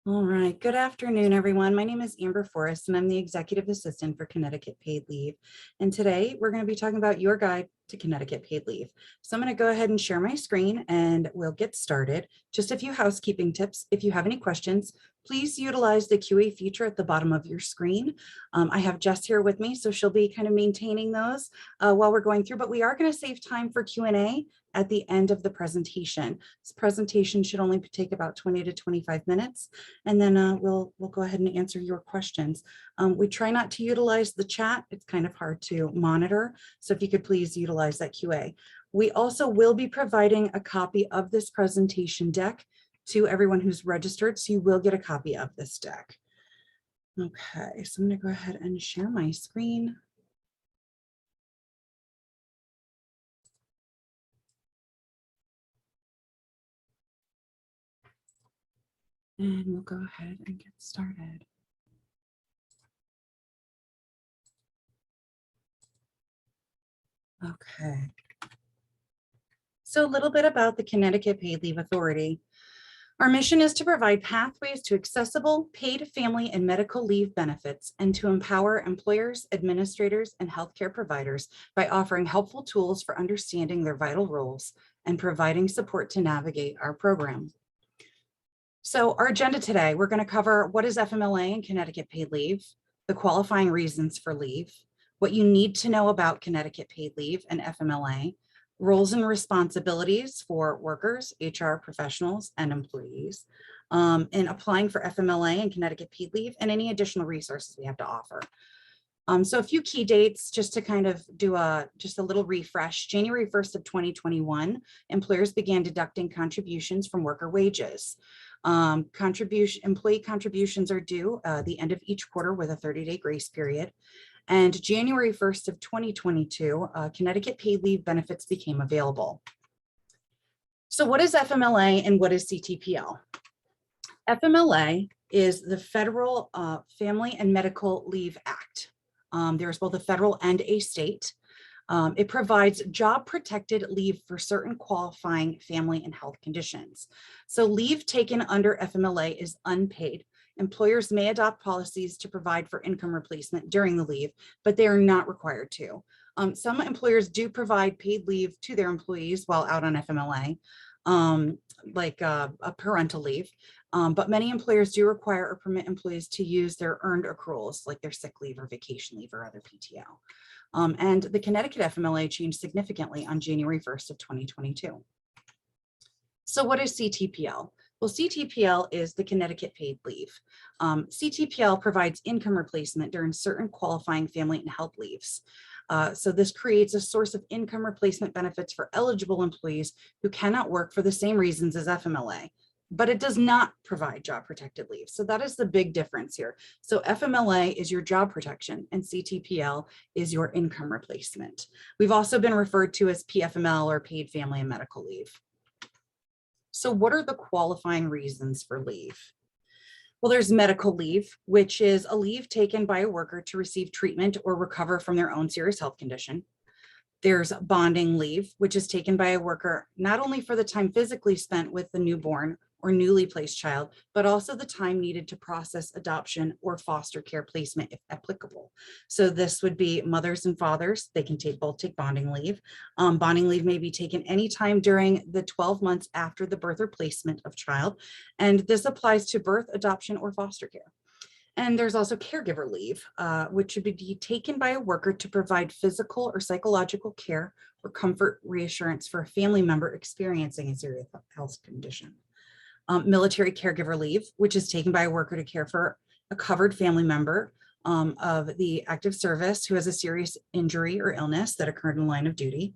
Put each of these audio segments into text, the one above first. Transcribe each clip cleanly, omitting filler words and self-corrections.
All right. Good afternoon, everyone. My name is Amber Forrest, and I'm the Executive Assistant for Connecticut Paid Leave. And today we're going to be talking about your guide to Connecticut Paid Leave. So I'm going to go ahead and share my screen and we'll get started. Just a few housekeeping tips. If you have any questions, please utilize the QA feature at the bottom of your screen. I have Jess here with me, so she'll be kind of maintaining those while we're going through, but we are going to save time for Q&A at the end of the presentation. This presentation should only take about 20 to 25 minutes, and then we'll go ahead and answer your questions. We try not to utilize the chat. It's kind of hard to monitor, so if you could please utilize that QA. We also will be providing a copy of this presentation deck to everyone who's registered, so you will get a copy of this deck. Okay, so I'm going to go ahead and share my screen. And we'll go ahead and get started. Okay. So a little bit about the Connecticut Paid Leave Authority. Our mission is to provide pathways to accessible paid family and medical leave benefits and to empower employers, administrators, and healthcare providers by offering helpful tools for understanding their vital roles and providing support to navigate our program. So our agenda today, we're going to cover what is FMLA and Connecticut Paid Leave, the qualifying reasons for leave, what you need to know about Connecticut Paid Leave and FMLA, roles and responsibilities for workers, HR professionals, and employees in applying for FMLA and Connecticut Paid Leave, and any additional resources we have to offer. So a few key dates just to kind of do just a little refresh. January 1st of 2021, employers began deducting contributions from worker wages. Employee contributions are due the end of each quarter with a 30-day grace period. And January 1st of 2022, Connecticut Paid Leave benefits became available. So what is FMLA and what is CTPL? FMLA is the Federal Family and Medical Leave Act. There's both a federal and a state. It provides job protected leave for certain qualifying family and health conditions. So leave taken under FMLA is unpaid. Employers may adopt policies to provide for income replacement during the leave, but they are not required to. Some employers do provide paid leave to their employees while out on FMLA, like a parental leave. But many employers do require or permit employees to use their earned accruals, like their sick leave or vacation leave or other PTO. And the Connecticut FMLA changed significantly on January 1st of 2022. So what is CTPL? Well, CTPL is the Connecticut Paid Leave. CTPL provides income replacement during certain qualifying family and health leaves. So this creates a source of income replacement benefits for eligible employees who cannot work for the same reasons as FMLA, but it does not provide job protected leave. So that is the big difference here. So FMLA is your job protection and CTPL is your income replacement. We've also been referred to as PFML or paid family and medical leave. So what are the qualifying reasons for leave? Well, there's medical leave, which is a leave taken by a worker to receive treatment or recover from their own serious health condition. There's bonding leave, which is taken by a worker not only for the time physically spent with the newborn or newly placed child, but also the time needed to process adoption or foster care placement if applicable. So this would be mothers and fathers. They can both take bonding leave. Bonding leave may be taken anytime during the 12 months after the birth or placement of child. And this applies to birth, adoption, or foster care. And there's also caregiver leave, which should be taken by a worker to provide physical or psychological care or comfort reassurance for a family member experiencing a serious health condition. Military caregiver leave, which is taken by a worker to care for a covered family member of the active service who has a serious injury or illness that occurred in the line of duty.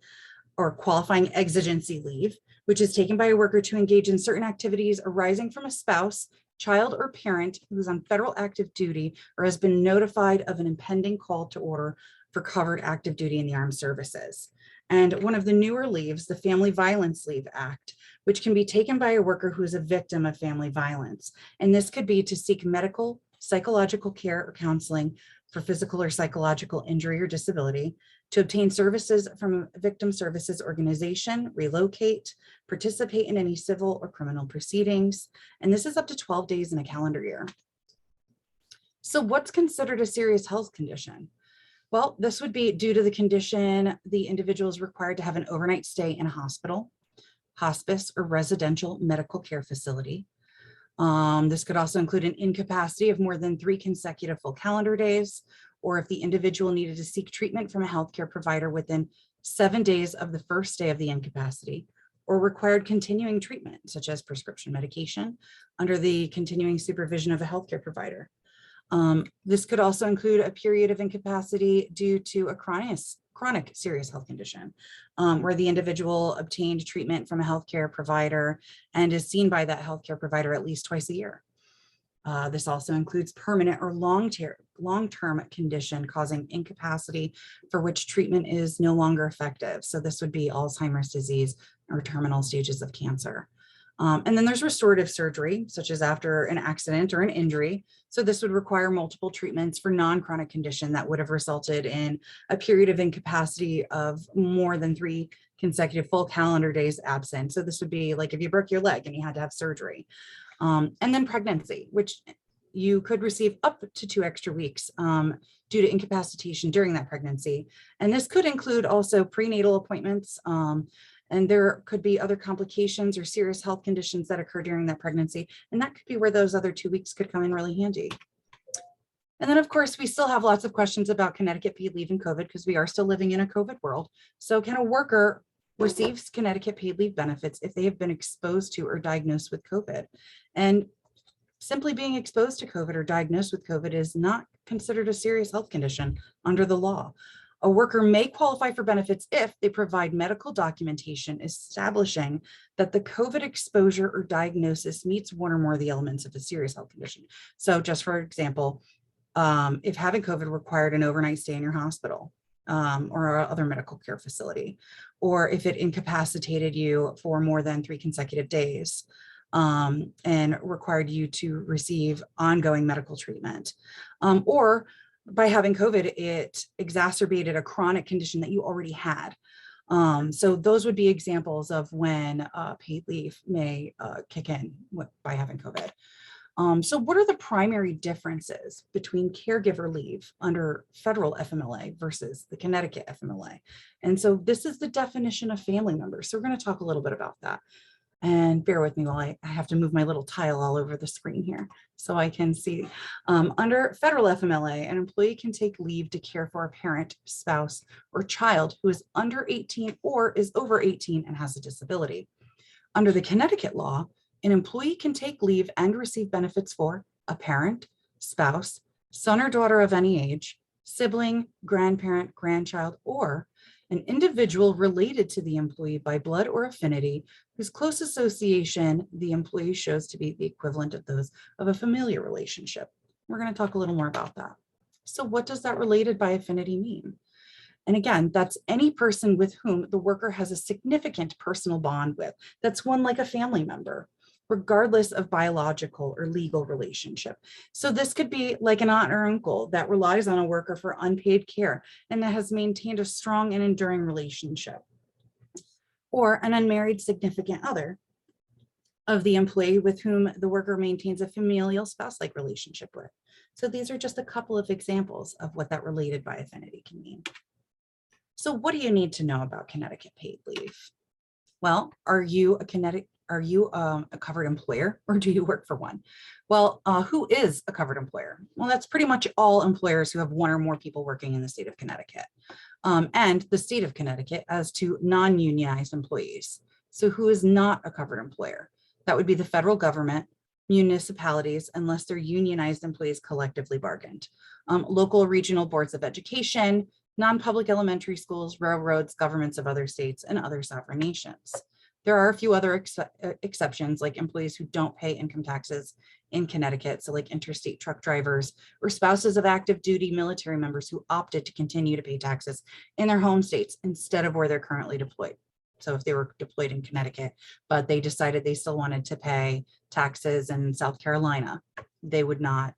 Or qualifying exigency leave, which is taken by a worker to engage in certain activities arising from a spouse, child, or parent who's on federal active duty or has been notified of an impending call to order for covered active duty in the armed services. And one of the newer leaves, the Family Violence Leave Act, which can be taken by a worker who is a victim of family violence. And this could be to seek medical, psychological care or counseling for physical or psychological injury or disability, to obtain services from a victim services organization, relocate, participate in any civil or criminal proceedings, and this is up to 12 days in a calendar year. So what's considered a serious health condition? Well, this would be due to the condition the individual is required to have an overnight stay in a hospital, hospice, or residential medical care facility. This could also include an incapacity of more than 3 consecutive full calendar days, or if the individual needed to seek treatment from a healthcare provider within 7 days of the first day of the incapacity, or required continuing treatment, such as prescription medication, under the continuing supervision of a healthcare provider. This could also include a period of incapacity due to a chronic serious health condition, where the individual obtained treatment from a healthcare provider and is seen by that healthcare provider at least twice a year. This also includes permanent or long-term condition causing incapacity for which treatment is no longer effective. So this would be Alzheimer's disease or terminal stages of cancer. And then there's restorative surgery, such as after an accident or an injury. So this would require multiple treatments for non-chronic condition that would have resulted in a period of incapacity of more than 3 consecutive full calendar days absent. So this would be like if you broke your leg and you had to have surgery. And then pregnancy, which you could receive up to 2 extra weeks due to incapacitation during that pregnancy. And this could include also prenatal appointments, and there could be other complications or serious health conditions that occur during that pregnancy. And that could be where those other 2 weeks could come in really handy. And then of course, we still have lots of questions about Connecticut paid leave and COVID because we are still living in a COVID world. So can a worker receive Connecticut paid leave benefits if they have been exposed to or diagnosed with COVID? And simply being exposed to COVID or diagnosed with COVID is not considered a serious health condition under the law. A worker may qualify for benefits if they provide medical documentation establishing that the COVID exposure or diagnosis meets one or more of the elements of a serious health condition. So just for example, if having COVID required an overnight stay in your hospital or other medical care facility, or if it incapacitated you for more than 3 consecutive days and required you to receive ongoing medical treatment, or by having COVID, it exacerbated a chronic condition that you already had. So those would be examples of when paid leave may kick in by having COVID. So what are the primary differences between caregiver leave under federal FMLA versus the Connecticut FMLA? And so this is the definition of family members. So we're going to talk a little bit about that. And bear with me while I have to move my little tile all over the screen here so I can see. Under federal FMLA, an employee can take leave to care for a parent, spouse, or child who is under 18 or is over 18 and has a disability. Under the Connecticut law, an employee can take leave and receive benefits for a parent, spouse, son or daughter of any age, sibling, grandparent, grandchild, or an individual related to the employee by blood or affinity whose close association the employee shows to be the equivalent of those of a familiar relationship. We're going to talk a little more about that. So what does that related by affinity mean? And again, that's any person with whom the worker has a significant personal bond with. That's one like a family member, regardless of biological or legal relationship. So this could be like an aunt or uncle that relies on a worker for unpaid care and that has maintained a strong and enduring relationship, or an unmarried significant other of the employee with whom the worker maintains a familial spouse-like relationship with. So these are just a couple of examples of what that related by affinity can mean. So what do you need to know about Connecticut paid leave? Well, are you a covered employer or do you work for one? Well, who is a covered employer? Well, that's pretty much all employers who have 1 or more people working in the state of Connecticut. And the state of Connecticut as to non-unionized employees. So who is not a covered employer? That would be the federal government, municipalities, unless they're unionized employees collectively bargained, local regional boards of education, non-public elementary schools, railroads, governments of other states, and other sovereign nations. There are a few other exceptions, like employees who don't pay income taxes in Connecticut, so like interstate truck drivers or spouses of active duty military members who opted to continue to pay taxes in their home states instead of where they're currently deployed. So if they were deployed in Connecticut, but they decided they still wanted to pay taxes in South Carolina, they would not,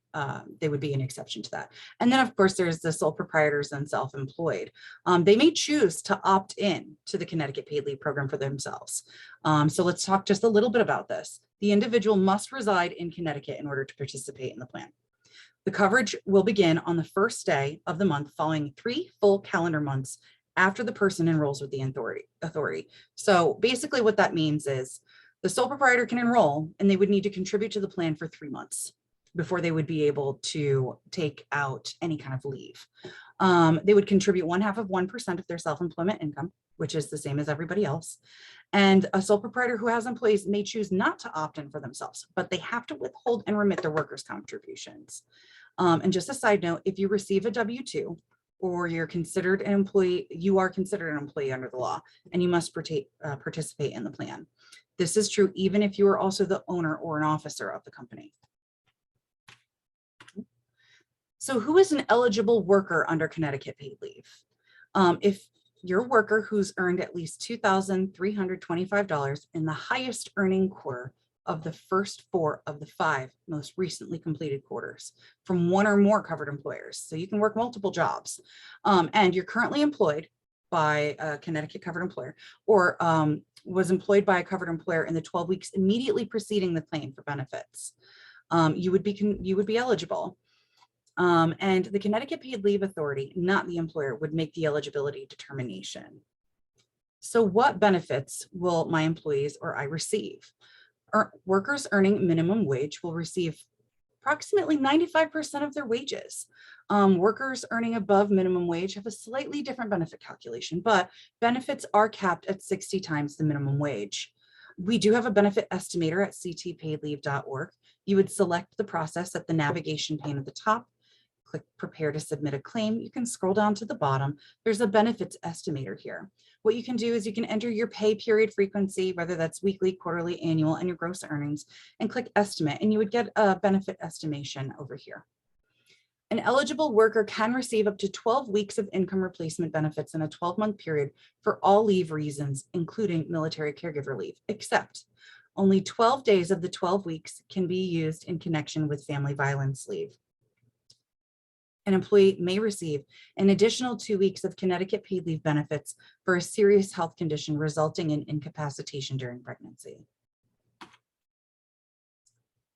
they would be an exception to that. And then of course, there's the sole proprietors and self-employed. They may choose to opt in to the Connecticut Paid Leave program for themselves. So let's talk just a little bit about this. The individual must reside in Connecticut in order to participate in the plan. The coverage will begin on the first day of the month following 3 full calendar months after the person enrolls with the authority. So basically what that means is the sole proprietor can enroll and they would need to contribute to the plan for 3 months before they would be able to take out any kind of leave. They would contribute 1/2 of 1% of their self-employment income, which is the same as everybody else. And a sole proprietor who has employees may choose not to opt in for themselves, but they have to withhold and remit their workers' contributions. And just a side note, if you receive a W-2 or you're considered an employee, you are considered an employee under the law, and you must participate in the plan. This is true even if you are also the owner or an officer of the company. So who is an eligible worker under Connecticut Paid Leave? If you're a worker who's earned at least $2,325 in the highest earning quarter of the first 4 of the 5 most recently completed quarters from 1 or more covered employers. So you can work multiple jobs, and you're currently employed by a Connecticut covered employer or was employed by a covered employer in the 12 weeks immediately preceding the claim for benefits, you would be eligible. And the Connecticut Paid Leave Authority, not the employer, would make the eligibility determination. So what benefits will my employees or I receive? Workers earning minimum wage will receive approximately 95% of their wages. Workers earning above minimum wage have a slightly different benefit calculation, but benefits are capped at 60 times the minimum wage. We do have a benefit estimator at ctpaidleave.org. You would select the process at the navigation pane at the top, click prepare to submit a claim. You can scroll down to the bottom. There's a benefits estimator here. What you can do is you can enter your pay period frequency, whether that's weekly, quarterly, annual, and your gross earnings, and click estimate, and you would get a benefit estimation over here. An eligible worker can receive up to 12 weeks of income replacement benefits in a 12-month period for all leave reasons, including military caregiver leave, except only 12 days of the 12 weeks can be used in connection with family violence leave. An employee may receive an additional 2 weeks of Connecticut Paid Leave benefits for a serious health condition resulting in incapacitation during pregnancy.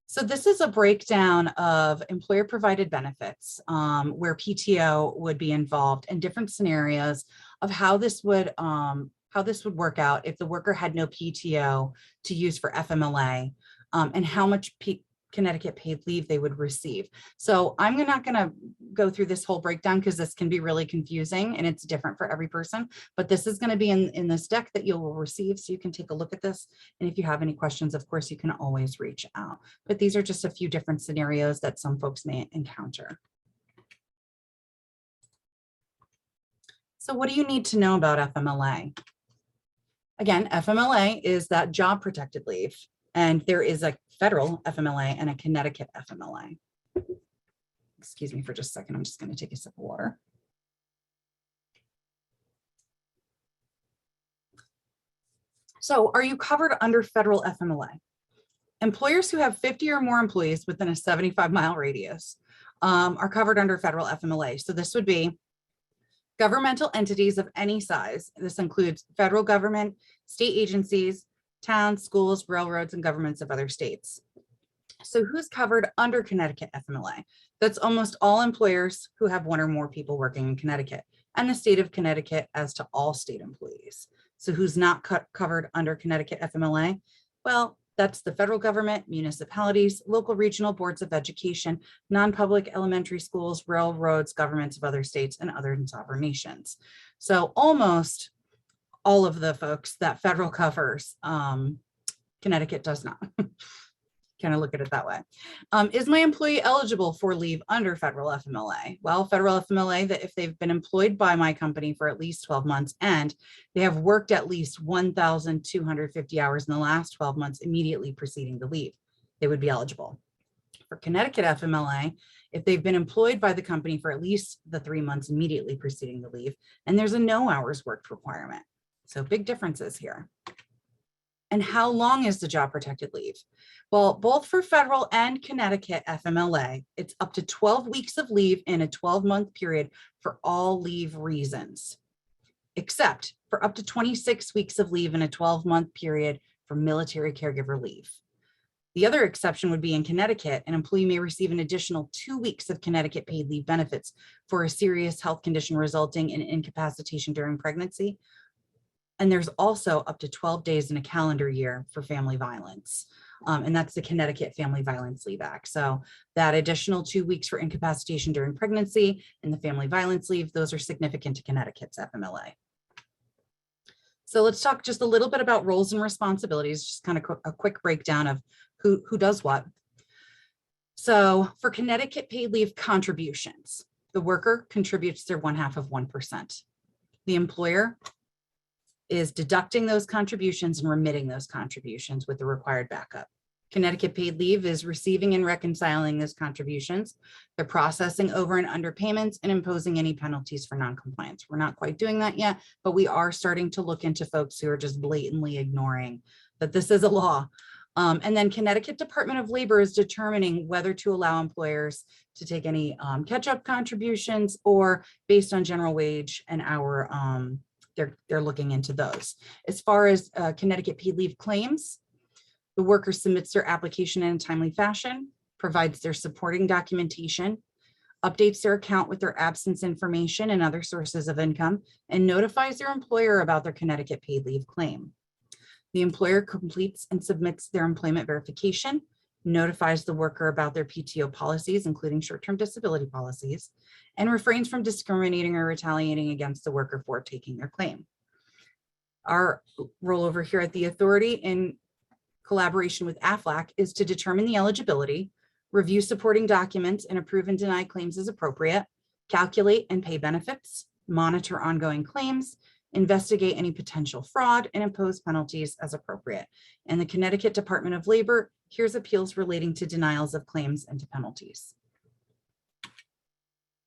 So this is a breakdown of employer provided benefits where PTO would be involved and different scenarios of how this would work out if the worker had no PTO to use for FMLA, and how much Connecticut Paid Leave they would receive. So I'm not going to go through this whole breakdown because this can be really confusing and it's different for every person, but this is going to be in this deck that you will receive, so you can take a look at this. And if you have any questions, of course, you can always reach out. But these are just a few different scenarios that some folks may encounter. So what do you need to know about FMLA? Again, FMLA is that job protected leave, and there is a federal FMLA and a Connecticut FMLA. Excuse me for just a second. I'm just going to take a sip of water. So are you covered under federal FMLA? Employers who have 50 or more employees within a 75-mile radius are covered under federal FMLA. So this would be governmental entities of any size. This includes federal government, state agencies, towns, schools, railroads, and governments of other states. So who's covered under Connecticut FMLA? That's almost all employers who have 1 or more people working in Connecticut, and the state of Connecticut as to all state employees. So who's not covered under Connecticut FMLA? Well, that's the federal government, municipalities, local regional boards of education, non-public elementary schools, railroads, governments of other states, and other sovereign nations. So almost all of the folks that federal covers, Connecticut does not. Kind of look at it that way. Is my employee eligible for leave under federal FMLA? Well, federal FMLA, that if they've been employed by my company for at least 12 months and they have worked at least 1,250 hours in the last 12 months immediately preceding the leave, they would be eligible. For Connecticut FMLA, if they've been employed by the company for at least the 3 months immediately preceding the leave, and there's a no hours worked requirement. So big differences here. And how long is the job protected leave? Well, both for federal and Connecticut FMLA, it's up to 12 weeks of leave in a 12-month period for all leave reasons, except for up to 26 weeks of leave in a 12-month period for military caregiver leave. The other exception would be in Connecticut, an employee may receive an additional 2 weeks of Connecticut paid leave benefits for a serious health condition resulting in incapacitation during pregnancy. And there's also up to 12 days in a calendar year for family violence. And that's the Connecticut Family Violence Leave Act. So that additional 2 weeks for incapacitation during pregnancy and the family violence leave, those are significant to Connecticut's FMLA. So let's talk just a little bit about roles and responsibilities, just kind of a quick breakdown of who does what. So for Connecticut paid leave contributions, the worker contributes their 1/2 of 1%. The employer is deducting those contributions and remitting those contributions with the required backup. Connecticut paid leave is receiving and reconciling those contributions. They're processing over and under payments and imposing any penalties for noncompliance. We're not quite doing that yet, but we are starting to look into folks who are just blatantly ignoring that this is a law. And then Connecticut Department of Labor is determining whether to allow employers to take any catch-up contributions or based on general wage and hour, they're looking into those. As far as Connecticut paid leave claims, the worker submits their application in a timely fashion, provides their supporting documentation, updates their account with their absence information and other sources of income, and notifies their employer about their Connecticut paid leave claim. The employer completes and submits their employment verification, notifies the worker about their PTO policies, including short-term disability policies, and refrains from discriminating or retaliating against the worker for taking their claim. Our role over here at the authority in collaboration with AFLAC is to determine the eligibility, review supporting documents, and approve and deny claims as appropriate, calculate and pay benefits, monitor ongoing claims, investigate any potential fraud, and impose penalties as appropriate. And the Connecticut Department of Labor hears appeals relating to denials of claims and to penalties.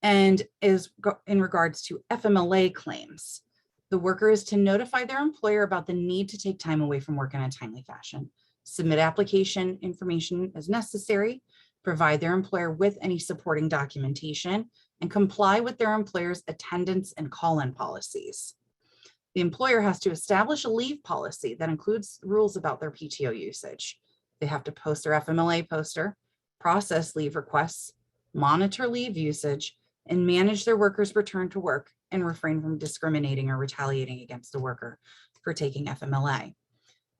And is in regards to FMLA claims, the worker is to notify their employer about the need to take time away from work in a timely fashion, submit application information as necessary, provide their employer with any supporting documentation, and comply with their employer's attendance and call-in policies. The employer has to establish a leave policy that includes rules about their PTO usage. They have to post their FMLA poster, process leave requests, monitor leave usage, and manage their workers' return to work and refrain from discriminating or retaliating against the worker for taking FMLA.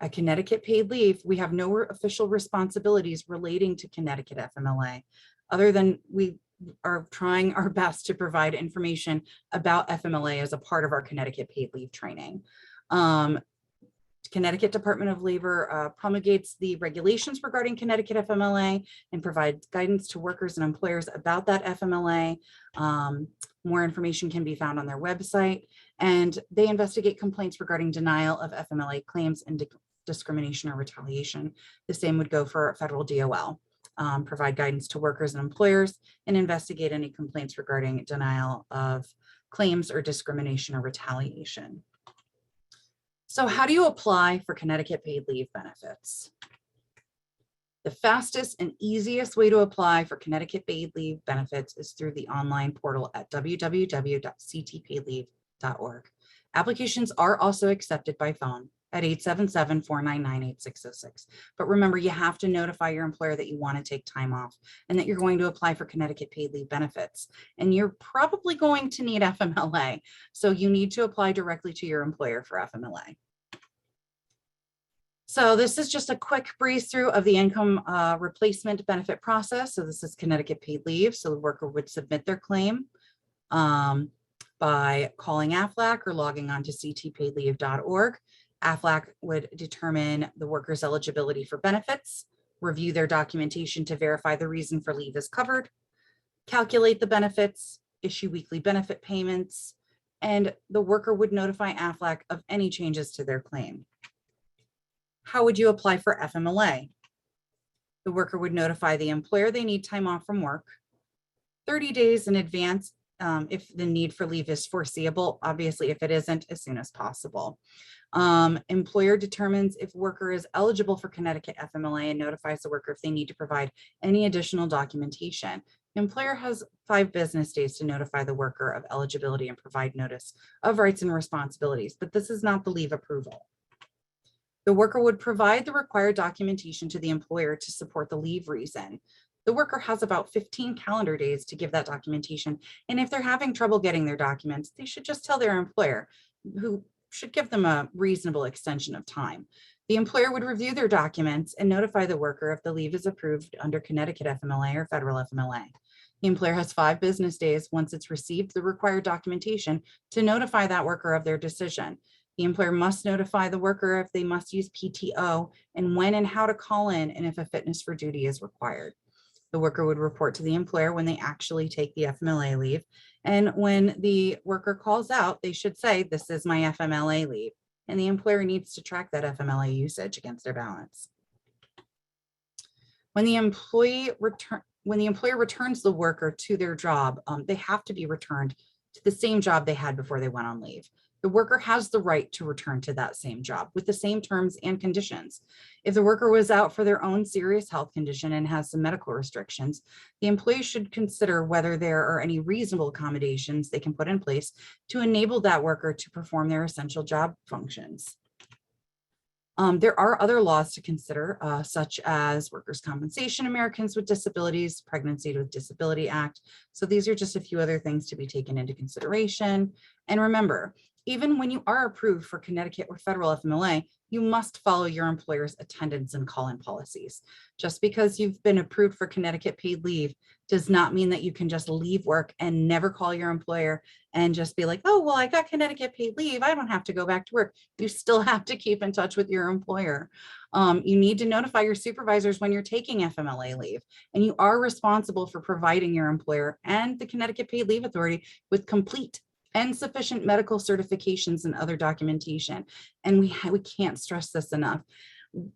At Connecticut Paid Leave, we have no official responsibilities relating to Connecticut FMLA, other than we are trying our best to provide information about FMLA as a part of our Connecticut Paid Leave training. Connecticut Department of Labor promulgates the regulations regarding Connecticut FMLA and provides guidance to workers and employers about that FMLA. More information can be found on their website, and they investigate complaints regarding denial of FMLA claims and discrimination or retaliation. The same would go for federal DOL. Provide guidance to workers and employers and investigate any complaints regarding denial of claims or discrimination or retaliation. So how do you apply for Connecticut Paid Leave benefits? The fastest and easiest way to apply for Connecticut Paid Leave benefits is through the online portal at www.ctpleave.org. Applications are also accepted by phone at 877-499-8606. But remember, you have to notify your employer that you want to take time off and that you're going to apply for Connecticut Paid Leave benefits. And you're probably going to need FMLA. So you need to apply directly to your employer for FMLA. So this is just a quick breeze through of the income replacement benefit process. So this is Connecticut Paid Leave. So the worker would submit their claim by calling AFLAC or logging on to ctpleave.org. AFLAC would determine the worker's eligibility for benefits, review their documentation to verify the reason for leave is covered, calculate the benefits, issue weekly benefit payments, and the worker would notify AFLAC of any changes to their claim. How would you apply for FMLA? The worker would notify the employer they need time off from work 30 days in advance if the need for leave is foreseeable. Obviously, if it isn't, as soon as possible. Employer determines if worker is eligible for Connecticut FMLA and notifies the worker if they need to provide any additional documentation. The employer has 5 business days to notify the worker of eligibility and provide notice of rights and responsibilities, but this is not the leave approval. The worker would provide the required documentation to the employer to support the leave reason. The worker has about 15 calendar days to give that documentation, and if they're having trouble getting their documents, they should just tell their employer, who should give them a reasonable extension of time. The employer would review their documents and notify the worker if the leave is approved under Connecticut FMLA or federal FMLA. The employer has 5 business days once it's received the required documentation to notify that worker of their decision. The employer must notify the worker if they must use PTO and when and how to call in, and if a fitness for duty is required. The worker would report to the employer when they actually take the FMLA leave. And when the worker calls out, they should say, "This is my FMLA leave." And the employer needs to track that FMLA usage against their balance. When the employer returns the worker to their job, they have to be returned to the same job they had before they went on leave. The worker has the right to return to that same job with the same terms and conditions. If the worker was out for their own serious health condition and has some medical restrictions, the employee should consider whether there are any reasonable accommodations they can put in place to enable that worker to perform their essential job functions. There are other laws to consider, such as workers' compensation, Americans with Disabilities, Pregnancy with Disability Act. So these are just a few other things to be taken into consideration. And remember, even when you are approved for Connecticut or federal FMLA, you must follow your employer's attendance and call-in policies. Just because you've been approved for Connecticut paid leave does not mean that you can just leave work and never call your employer and just be like, "Oh, well, I got Connecticut paid leave, I don't have to go back to work." You still have to keep in touch with your employer. You need to notify your supervisors when you're taking FMLA leave, and you are responsible for providing your employer and the Connecticut Paid Leave Authority with complete and sufficient medical certifications and other documentation. And we can't stress this enough.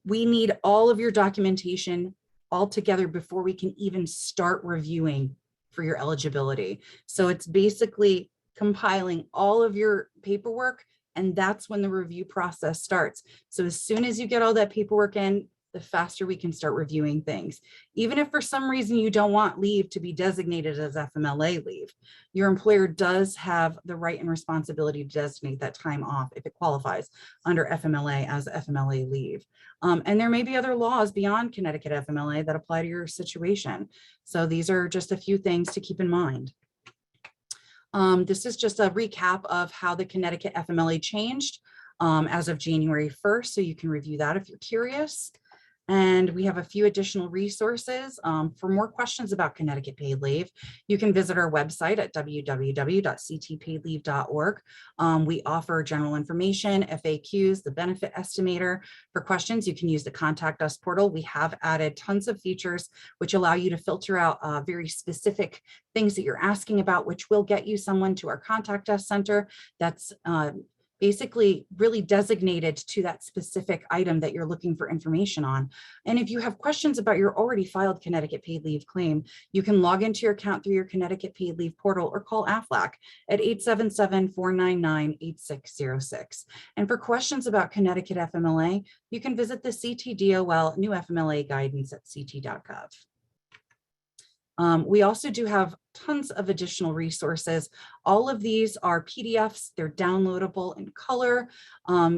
We need all of your documentation all together before we can even start reviewing for your eligibility. So it's basically compiling all of your paperwork, and that's when the review process starts. So as soon as you get all that paperwork in, the faster we can start reviewing things. Even if for some reason you don't want leave to be designated as FMLA leave, your employer does have the right and responsibility to designate that time off if it qualifies under FMLA as FMLA leave. And there may be other laws beyond Connecticut FMLA that apply to your situation. So these are just a few things to keep in mind. This is just a recap of how the Connecticut FMLA changed as of January 1st. So you can review that if you're curious. And we have a few additional resources. For more questions about Connecticut Paid Leave, you can visit our website at www.ctpaidleave.org. We offer general information, FAQs, the benefit estimator. For questions, you can use the Contact Us portal. We have added tons of features which allow you to filter out very specific things that you're asking about, which will get you someone to our Contact Us center that's basically really designated to that specific item that you're looking for information on. And if you have questions about your already filed Connecticut Paid Leave claim, you can log into your account through your Connecticut Paid Leave portal or call AFLAC at 877-499-8606. And for questions about Connecticut FMLA, you can visit the CTDOL new FMLA guidance at ct.gov. We also do have tons of additional resources. All of these are PDFs. They're downloadable in color.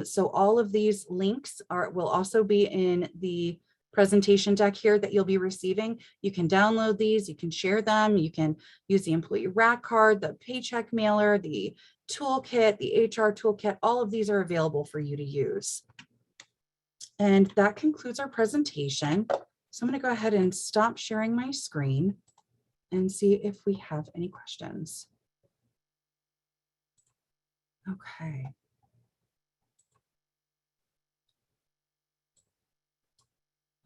So all of these links will also be in the presentation deck here that you'll be receiving. You can download these, you can share them, you can use the employee rack card, the paycheck mailer, the toolkit, the HR toolkit. All of these are available for you to use. And that concludes our presentation. So I'm going to go ahead and stop sharing my screen and see if we have any questions. Okay.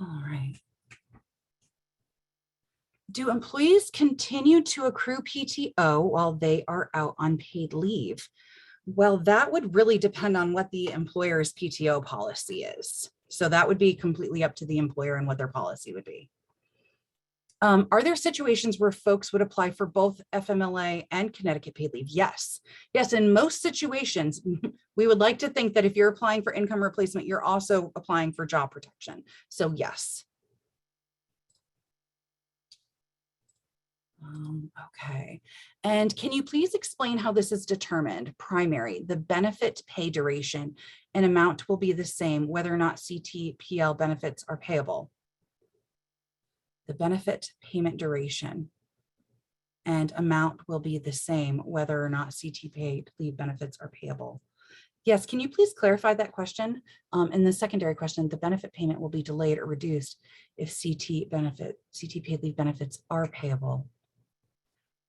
All right. Do employees continue to accrue PTO while they are out on paid leave? Well, that would really depend on what the employer's PTO policy is. So that would be completely up to the employer and what their policy would be. Are there situations where folks would apply for both FMLA and Connecticut paid leave? Yes. Yes, in most situations, we would like to think that if you're applying for income replacement, you're also applying for job protection. So yes. Okay. And can you please explain how this is determined? Primary, the benefit pay duration and amount will be the same whether or not CTPL benefits are payable. The benefit payment duration and amount will be the same whether or not CT paid leave benefits are payable. Yes, can you please clarify that question? And the secondary question, the benefit payment will be delayed or reduced if CT paid leave benefits are payable.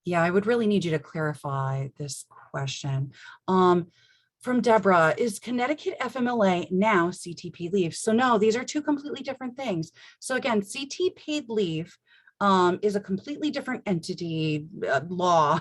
Yeah, I would really need you to clarify this question. From Deborah, is Connecticut FMLA now CT paid leave? So no, these are two completely different things. So again, CT paid leave is a completely different entity law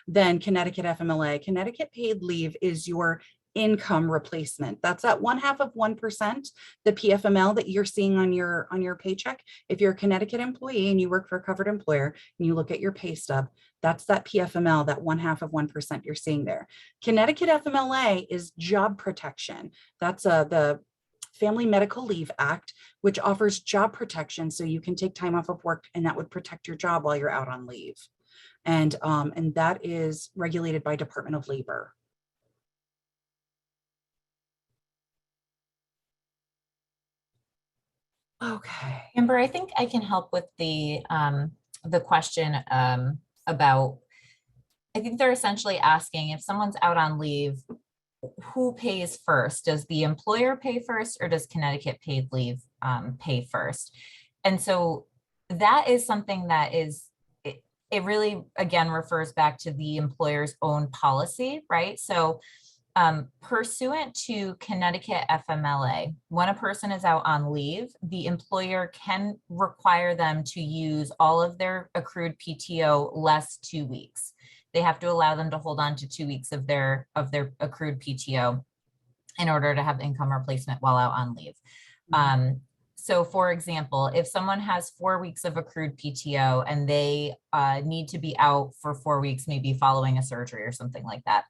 than Connecticut FMLA. Connecticut paid leave is your income replacement. That's at 0.5%, the PFML that you're seeing on your paycheck. If you're a Connecticut employee and you work for a covered employer and you look at your pay stub, that's that PFML, that 0.5% you're seeing there. Connecticut FMLA is job protection. That's the Family Medical Leave Act, which offers job protection so you can take time off of work and that would protect your job while you're out on leave. And that is regulated by Department of Labor. Okay. Amber, I think I can help with the question about, I think they're essentially asking if someone's out on leave, who pays first? Does the employer pay first or does Connecticut Paid Leave pay first? And so that is something that is, it really, again, refers back to the employer's own policy, right? So pursuant to Connecticut FMLA, when a person is out on leave, the employer can require them to use all of their accrued PTO less 2 weeks. They have to allow them to hold on to 2 weeks of their accrued PTO in order to have income replacement while out on leave. So for example, if someone has 4 weeks of accrued PTO and they need to be out for 4 weeks, maybe following a surgery or something like that,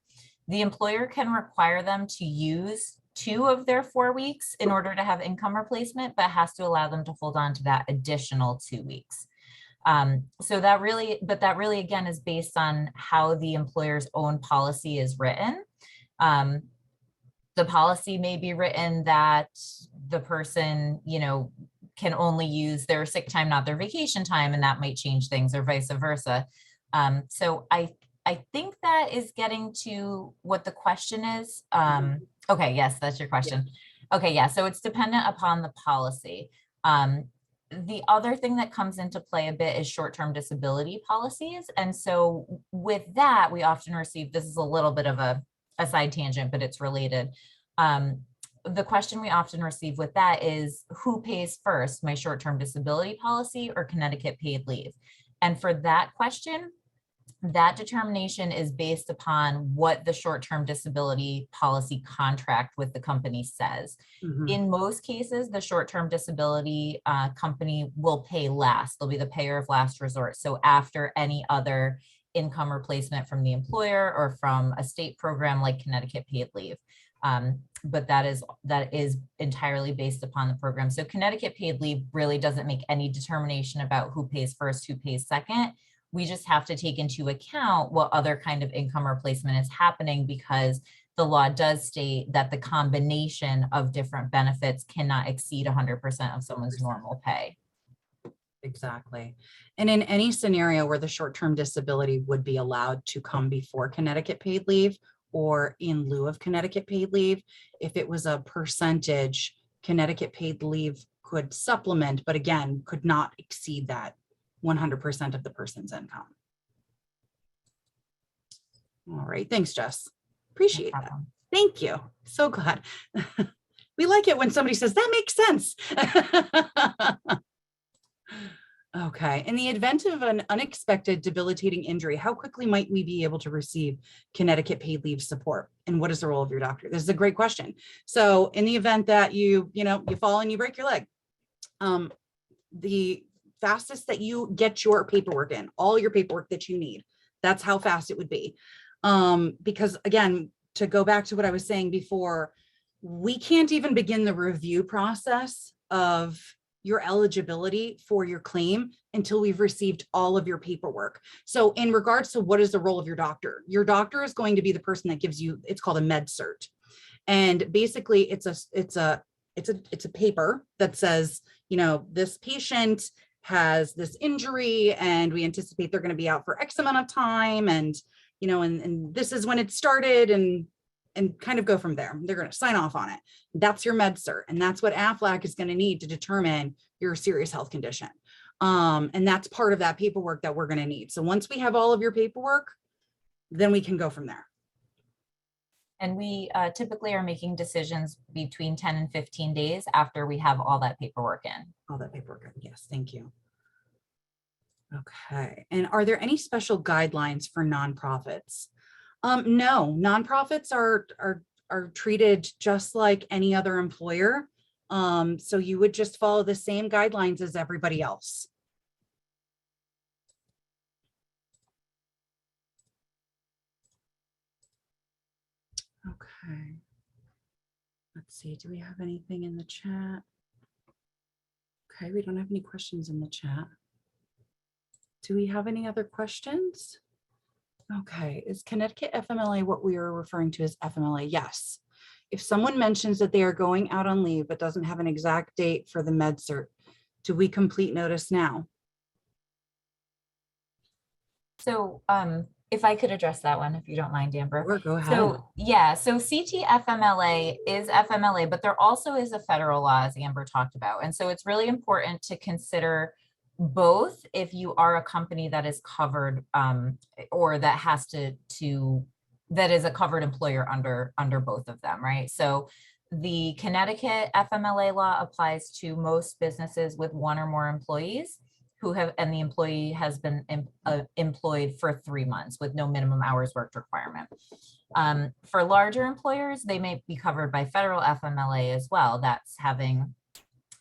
the employer can require them to use 2 of their 4 weeks in order to have income replacement, but has to allow them to hold on to that additional 2 weeks. So that really, again, is based on how the employer's own policy is written. The policy may be written that the person, can only use their sick time, not their vacation time, and that might change things, or vice versa. So I think that is getting to what the question is. Okay, yes, that's your question. Okay, yeah, so it's dependent upon the policy. The other thing that comes into play a bit is short-term disability policies. And so with that, we often receive, this is a little bit of a side tangent, but it's related. The question we often receive with that is, who pays first, my short-term disability policy or Connecticut Paid Leave? And for that question, that determination is based upon what the short-term disability policy contract with the company says. In most cases, the short-term disability company will pay last. They'll be the payer of last resort. So after any other income replacement from the employer or from a state program like Connecticut Paid Leave. But that is entirely based upon the program. So Connecticut Paid Leave really doesn't make any determination about who pays first, who pays second. We just have to take into account what other kind of income replacement is happening, because the law does state that the combination of different benefits cannot exceed 100% of someone's normal pay. Exactly. And in any scenario where the short-term disability would be allowed to come before Connecticut Paid Leave or in lieu of Connecticut Paid Leave, if it was a percentage, Connecticut Paid Leave could supplement, but again, could not exceed that 100% of the person's income. All right, thanks, Jess. Appreciate that. Thank you. So glad. We like it when somebody says, that makes sense. Okay, in the event of an unexpected debilitating injury, how quickly might we be able to receive Connecticut Paid Leave support? And what is the role of your doctor? This is a great question. So in the event that you fall and you break your leg, the fastest that you get your paperwork in, all your paperwork that you need. That's how fast it would be. Because again, to go back to what I was saying before, we can't even begin the review process of your eligibility for your claim until we've received all of your paperwork. So in regards to what is the role of your doctor is going to be the person that gives you, it's called a med cert. And basically it's a paper that says, you know, this patient has this injury and we anticipate they're going to be out for X amount of time. And, you know, and this is when it started, and kind of go from there. They're going to sign off on it. That's your med cert. And that's what AFLAC is going to need to determine your serious health condition. And that's part of that paperwork that we're going to need. So once we have all of your paperwork, then we can go from there. And we typically are making decisions between 10 and 15 days after we have all that paperwork in. All that paperwork in. Yes, thank you. Okay. And are there any special guidelines for nonprofits? No, nonprofits are treated just like any other employer. So you would just follow the same guidelines as everybody else. Okay. Let's see, do we have anything in the chat? Okay, we don't have any questions in the chat. Do we have any other questions? Okay, is Connecticut FMLA what we are referring to as FMLA? Yes. If someone mentions that they are going out on leave but doesn't have an exact date for the med cert, do we complete notice now? So if I could address that one, if you don't mind, Amber. Sure, go ahead. So yeah, so CTFMLA is FMLA, but there also is a federal law, as Amber talked about. And so it's really important to consider both if you are a company that is covered or that has that is a covered employer under both of them, right? So the Connecticut FMLA law applies to most businesses with one or more employees and the employee has been employed for 3 months with no minimum hours worked requirement. For larger employers, they may be covered by federal FMLA as well. That's having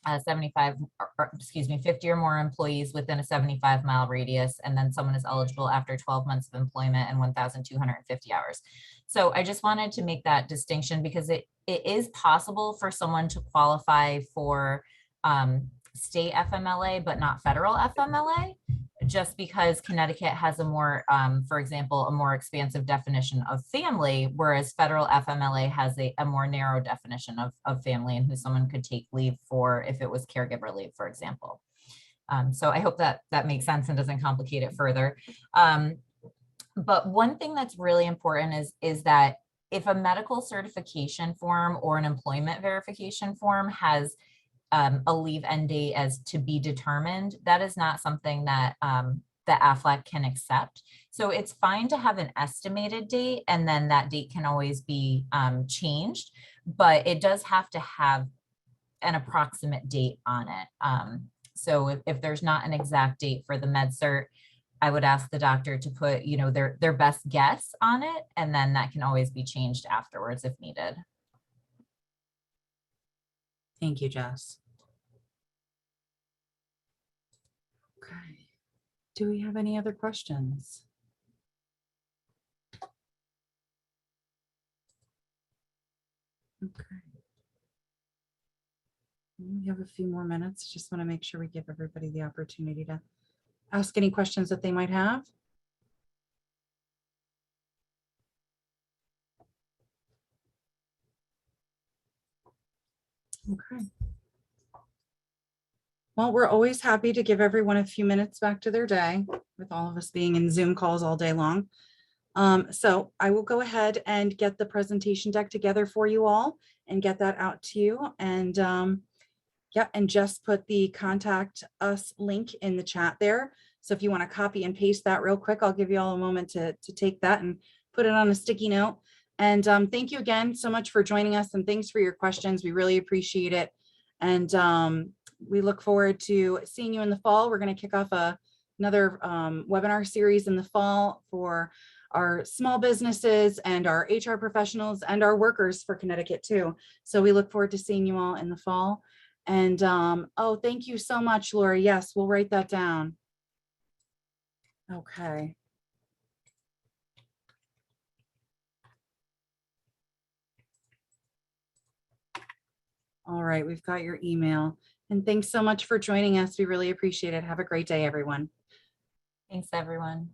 50 or more employees within a 75-mile radius, and then someone is eligible after 12 months of employment and 1,250 hours. So I just wanted to make that distinction because it is possible for someone to qualify for state FMLA, but not federal FMLA, just because Connecticut has a more, for example, a more expansive definition of family, whereas federal FMLA has a more narrow definition of family and who someone could take leave for if it was caregiver leave, for example. So I hope that makes sense and doesn't complicate it further. But one thing that's really important is that if a medical certification form or an employment verification form has a leave end date as to be determined, that is not something that that AFLAC can accept. So it's fine to have an estimated date, and then that date can always be changed, but it does have to have an approximate date on it. So if there's not an exact date for the med cert, I would ask the doctor to put, you know, their best guess on it, and then that can always be changed afterwards if needed. Thank you, Jess. Okay. Do we have any other questions? Okay. We have a few more minutes. Just want to make sure we give everybody the opportunity to ask any questions that they might have. Okay. Well, we're always happy to give everyone a few minutes back to their day, with all of us being in Zoom calls all day long. So I will go ahead and get the presentation deck together for you all and get that out to you. And yeah, and just put the contact us link in the chat there. So if you want to copy and paste that real quick, I'll give you all a moment to take that and put it on a sticky note. And thank you again so much for joining us, and thanks for your questions. We really appreciate it. And we look forward to seeing you in the fall. We're going to kick off another webinar series in the fall for our small businesses and our HR professionals and our workers for Connecticut too. So we look forward to seeing you all in the fall. And, oh, thank you so much, Lori. Yes, we'll write that down. Okay. All right, we've got your email. And thanks so much for joining us. We really appreciate it. Have a great day, everyone. Thanks, everyone.